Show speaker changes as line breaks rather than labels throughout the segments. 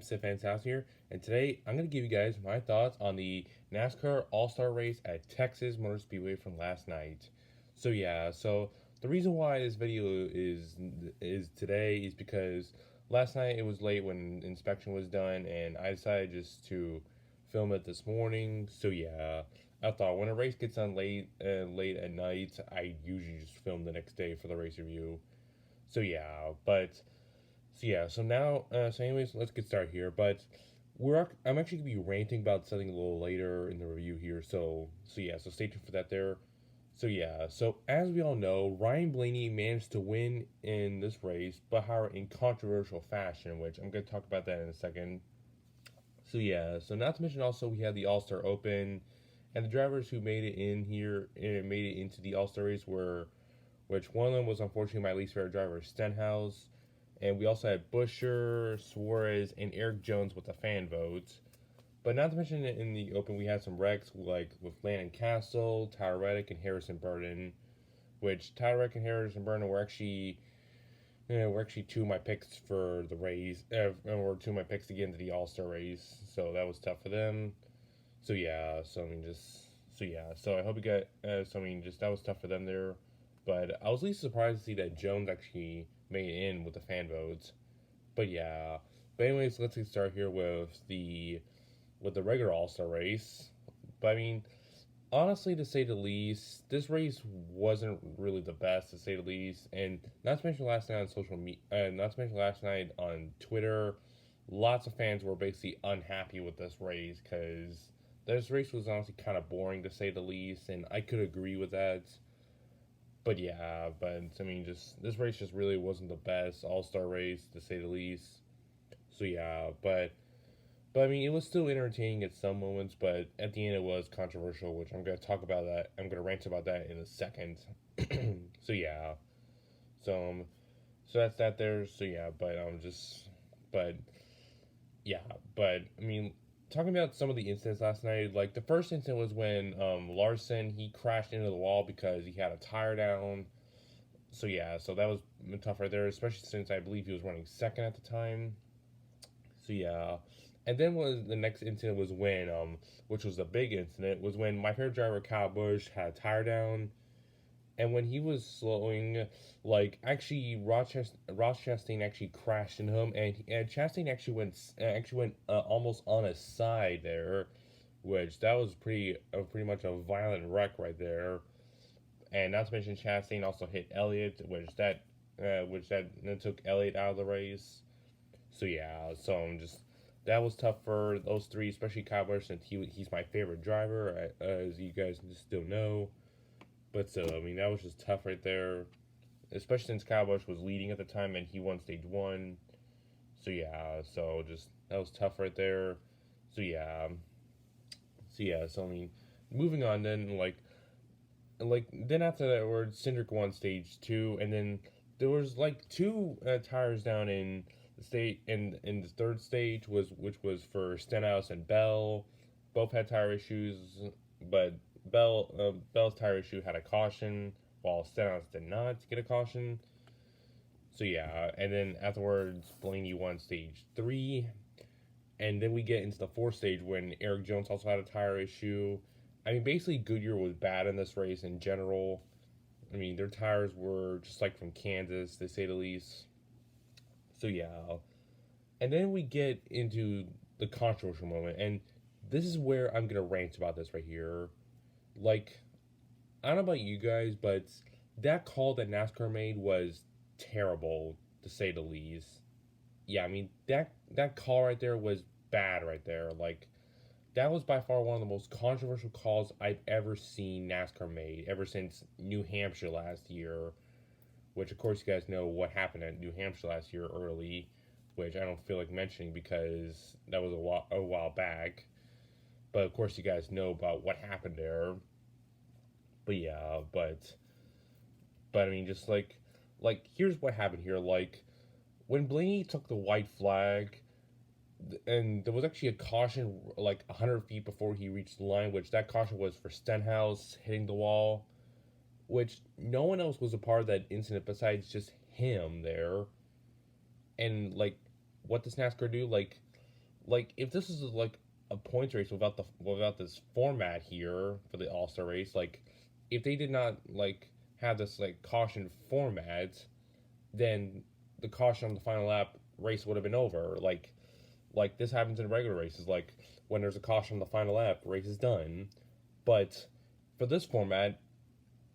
Sifans House here, and today I'm going to give you guys my thoughts on the NASCAR All-Star race at Texas Motor Speedway from last night. So the reason why this video is today is because last night it was late when inspection was done, and I decided just to film it this morning. I thought when a race gets done late at night, I usually just film the next day for the race review. So yeah, but anyways, let's get started here. I'm actually gonna be ranting about something a little later in the review here. So stay tuned for that there. So as we all know, Ryan Blaney managed to win in this race, but however in controversial fashion, which I'm gonna talk about that in a second. So not to mention also we had the All Star Open, and the drivers who made it in here made it into the All Star race were, which one of them was unfortunately my least favorite driver, Stenhouse. And we also had Busher, Suarez, and Eric Jones with the fan votes. But not to mention in the Open, we had some wrecks like with Landon Castle, Tyler Reddick, and Harrison Burton. Which Tyler Reddick and Harrison Burton were actually two of my picks for the race, or two of my picks to get into the All Star race. So that was tough for them. So I hope you got. That was tough for them there. But I was least surprised to see that Jones actually made it in with the fan votes. But yeah. But anyways, let's get started here with the regular All Star race. But I mean, honestly, to say the least, this race wasn't really the best, to say the least. And not to mention last night on social media, not to mention last night on Twitter, lots of fans were basically unhappy with this race because this race was honestly kind of boring, to say the least, and I could agree with that. Just this race just really wasn't the best All Star race, to say the least. So yeah, but I mean, it was still entertaining at some moments, but at the end it was controversial, which I'm gonna talk about that. I'm gonna rant about that in a second. so yeah, so so that's that there. But yeah, but I mean, talking about some of the incidents last night, like the first incident was when Larson he crashed into the wall because he had a tire down. So that was tough right there, especially since I believe he was running second at the time. So yeah, and then was the next incident was when which was a big incident, was when my favorite driver Kyle Busch had a tire down, and when he was slowing, like actually Ross Chastain actually crashed into him, and Chastain actually went almost on his side there, which that was pretty much a violent wreck right there. And not to mention Chastain also hit Elliott, which that took Elliott out of the race. So that was tough for those three, especially Kyle Busch, since he's my favorite driver, as you guys just still know. But still, I mean, that was just tough right there, especially since Kyle Busch was leading at the time and he won stage one. So that was tough right there. So yeah, so I mean, moving on then, then after that, where Cindric won stage two, and then there was like two tires down in in the third stage, which was for Stenhouse and Bell. Both had tire issues, but Bell's tire issue had a caution, while Stenhouse did not get a caution. So yeah, and then afterwards Blaney won stage three, and then we get into the fourth stage when Eric Jones also had a tire issue. I mean, basically Goodyear was bad in this race in general. I mean, their tires were just like from Kansas, to say the least. So yeah, and then we get into the controversial moment, and this is where I'm gonna rant about this right here. Like, I don't know about you guys, but that call that NASCAR made was terrible, to say the least. Yeah, I mean that call right there was bad right there. Like, that was by far one of the most controversial calls I've ever seen NASCAR made ever since New Hampshire last year, which of course you guys know what happened at New Hampshire last year early, which I don't feel like mentioning because that was a while back. But of course you guys know about what happened there. But yeah, but I mean, just like here's what happened here. Like, when Blaney took the white flag, and there was actually a caution like 100 feet before he reached the line, which that caution was for Stenhouse hitting the wall, which no one else was a part of that incident besides just him there. And like, what does NASCAR do? Like, like if this is like a points race without this format here for the All Star race, like if they did not like have this like caution format, then the caution on the final lap race would have been over. Like this happens in regular races. Like when there's a caution on the final lap, race is done. But for this format,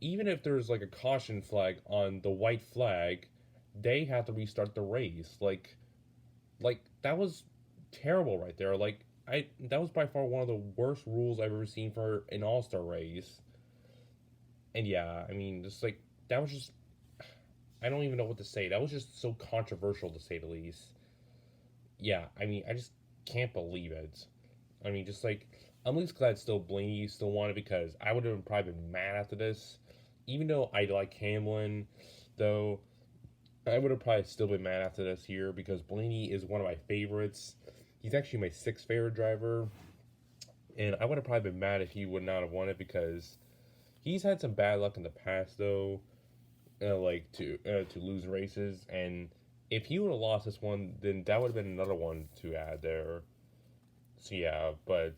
even if there's like a caution flag on the white flag, they have to restart the race. Like that was terrible right there. Like I that was by far one of the worst rules I've ever seen for an All Star race. And yeah, I mean, just like that was just I don't even know what to say. That was just so controversial to say the least. Yeah, I mean, I just can't believe it. I mean, just like I'm at least glad still Blaney still won it because I would have probably been mad after this. Even though I like Hamlin, though, I would have probably still been mad after this here because Blaney is one of my favorites. He's actually my sixth favorite driver, and I would have probably been mad if he would not have won it because he's had some bad luck in the past though, like to lose races, and if he would have lost this one, then that would have been another one to add there. So yeah, but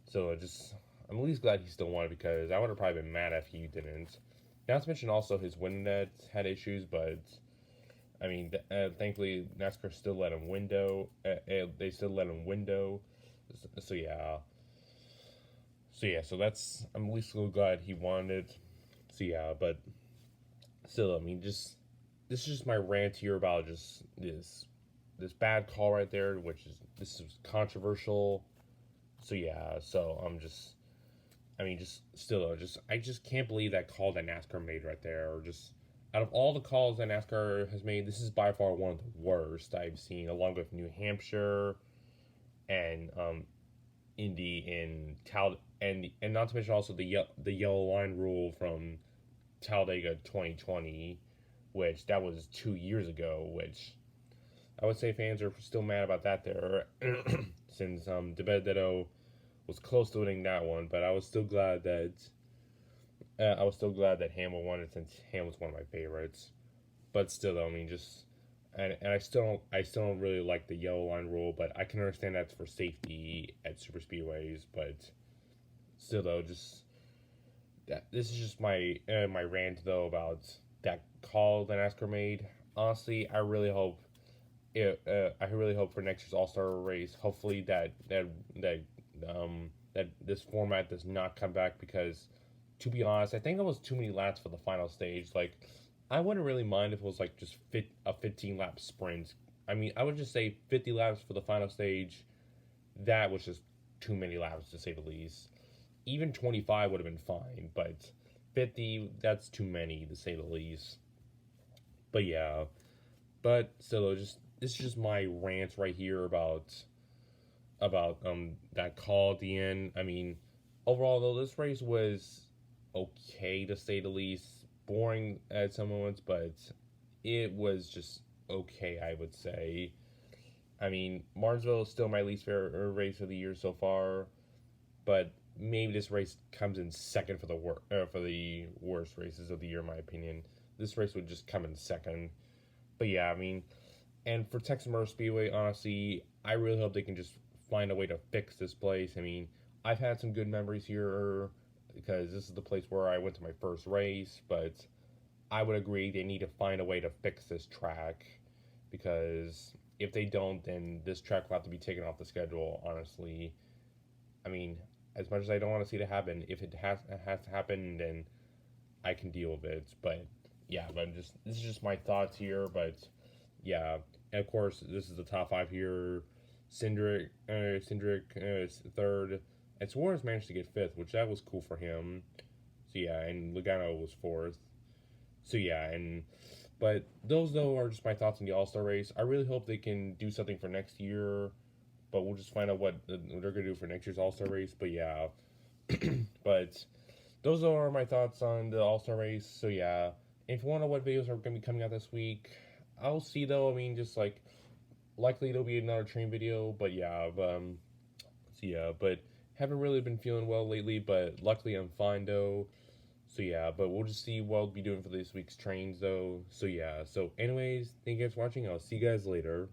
so just I'm at least glad he still won it because I would have probably been mad if he didn't. Not to mention also his win net had issues, but I mean, thankfully NASCAR still let him window. They still let him window. So yeah, so that's I'm at least so glad he won it. So yeah, but still, I mean, just this is just my rant here about just this bad call right there, which is this is controversial. So yeah, so I'm just I mean, just still, just I just can't believe that call that NASCAR made right there. Or just out of all the calls that NASCAR has made, this is by far one of the worst I've seen, along with New Hampshire and Indy in Tal and not to mention also the yellow line rule from Talladega 2020, which that was 2 years ago. Which I would say fans are still mad about that there, since DiBenedetto was close to winning that one, but I was still glad that Hamill won it since Hamill's one of my favorites. But still, though, I mean, just and I still don't really like the yellow line rule, but I can understand that's for safety at super speedways. But still, though, just that this is just my rant though about that call that NASCAR made. Honestly, I really hope for next year's All Star race. Hopefully that this format does not come back because, to be honest, I think it was too many laps for the final stage. Like, I wouldn't really mind if it was like just a 15 lap sprint. I mean, I would just say 50 laps for the final stage. That was just too many laps to say the least. Even 25 would have been fine, but 50, that's too many to say the least. But yeah, but still, just this is just my rant right here about that call at the end. I mean, overall though, this race was okay to say the least. Boring at some moments, but it was just okay, I would say. I mean, Martinsville is still my least favorite race of the year so far, but maybe this race comes in second for for the worst races of the year, in my opinion. This race would just come in second. But yeah, I mean, and for Texas Motor Speedway, honestly, I really hope they can just find a way to fix this place. I mean, I've had some good memories here because this is the place where I went to my first race, but I would agree they need to find a way to fix this track because if they don't, then this track will have to be taken off the schedule, honestly. I mean, as much as I don't want to see it happen, if it has to happen, then I can deal with it. But yeah, but just this is just my thoughts here. But yeah, and of course, this is the top five here. Cindric third, and Suarez managed to get fifth, which that was cool for him. So yeah, and Logano was fourth. So yeah, and but those though are just my thoughts on the All Star race. I really hope they can do something for next year, but we'll just find out what they're gonna do for next year's All Star race. But yeah, but those are my thoughts on the All Star race. So yeah, if you want to know what videos are gonna be coming out this week, I'll see though. I mean, just like likely there'll be another train video, but yeah, so yeah, but haven't really been feeling well lately, but luckily I'm fine though. So yeah, but we'll just see what I'll be doing for this week's trains though. So yeah, so anyways, thank you guys for watching. I'll see you guys later.